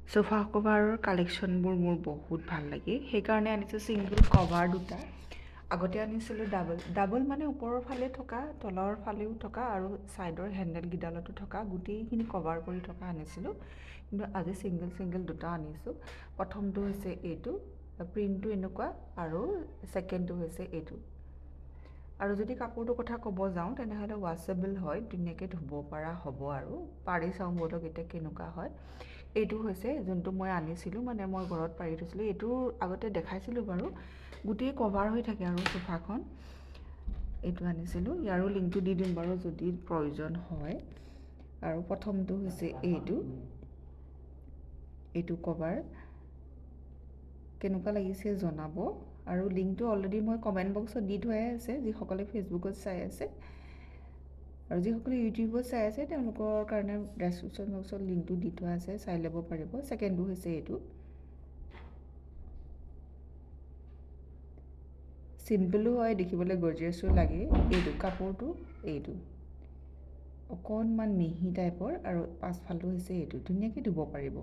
Sofa কভাৰৰ কালেকশ্যনবোৰ মোৰ বহুত ভাল লাগে, সেইকাৰণে আনিছোঁ ছিংগল কভাৰ দুটা। আগতে আনিছিলোঁ ডাবল মানে ওপৰৰ ফালে থকা, তলৰ ফালেও থকা আৰু ছাইডৰ হেণ্ডেলকেইডালতো থকা, গোটেইখিনি কভাৰ কৰি থকা আনিছিলোঁ। কিন্তু আজি ছিংগল দুটা আনিছোঁ। প্ৰথমটো হৈছে এইটো, প্ৰিণ্টটো এনেকুৱা, আৰু ছেকেণ্ডটো হৈছে এইটো। আৰু যদি কাপোৰটোৰ কথা ক'ব যাওঁ তেনেহ'লে ৱাশ্বেবল হয়, ধুনীয়াকৈ ধুব পৰা হ'ব। আৰু পাৰি চাওঁ ব'লক এতিয়া কেনেকুৱা হয়। এইটো হৈছে যোনটো মই আনিছিলোঁ, মানে মই ঘৰত পাৰি থৈছিলোঁ। এইটো আগতে দেখাইছিলোঁ বাৰু, গোটেই কভাৰ হৈ থাকে আৰু সোফাখন। এইটো আনিছিলোঁ, ইয়াৰো লিংকটো দি দিম বাৰু যদি প্ৰয়োজন হয়। আৰু প্ৰথমটো হৈছে এইটো কভাৰ কেনেকুৱা লাগিছে জনাব। আৰু লিংকটো অলৰেডি মই কমেণ্ট বক্সত দি থোৱাই আছে, যিসকলে ফেচবুকত চাই আছে। আৰু যিসকলে ইউটিউবত চাই আছে তেওঁলোকৰ কাৰণে ডেছক্ৰিপশ্যন বক্সত লিংকটো দি থোৱা আছে, চাই ল'ব পাৰিব। ছেকেণ্ডটো হৈছে এইটো, চিম্পলো হয়, দেখিবলৈ গৰ্জিয়াছো লাগে। এইটো কাপোৰটো, এইটো অকণমান মিহি টাইপৰ, আৰু পাছফালটো হৈছে এইটো, ধুনীয়াকৈ ধুব পাৰিব।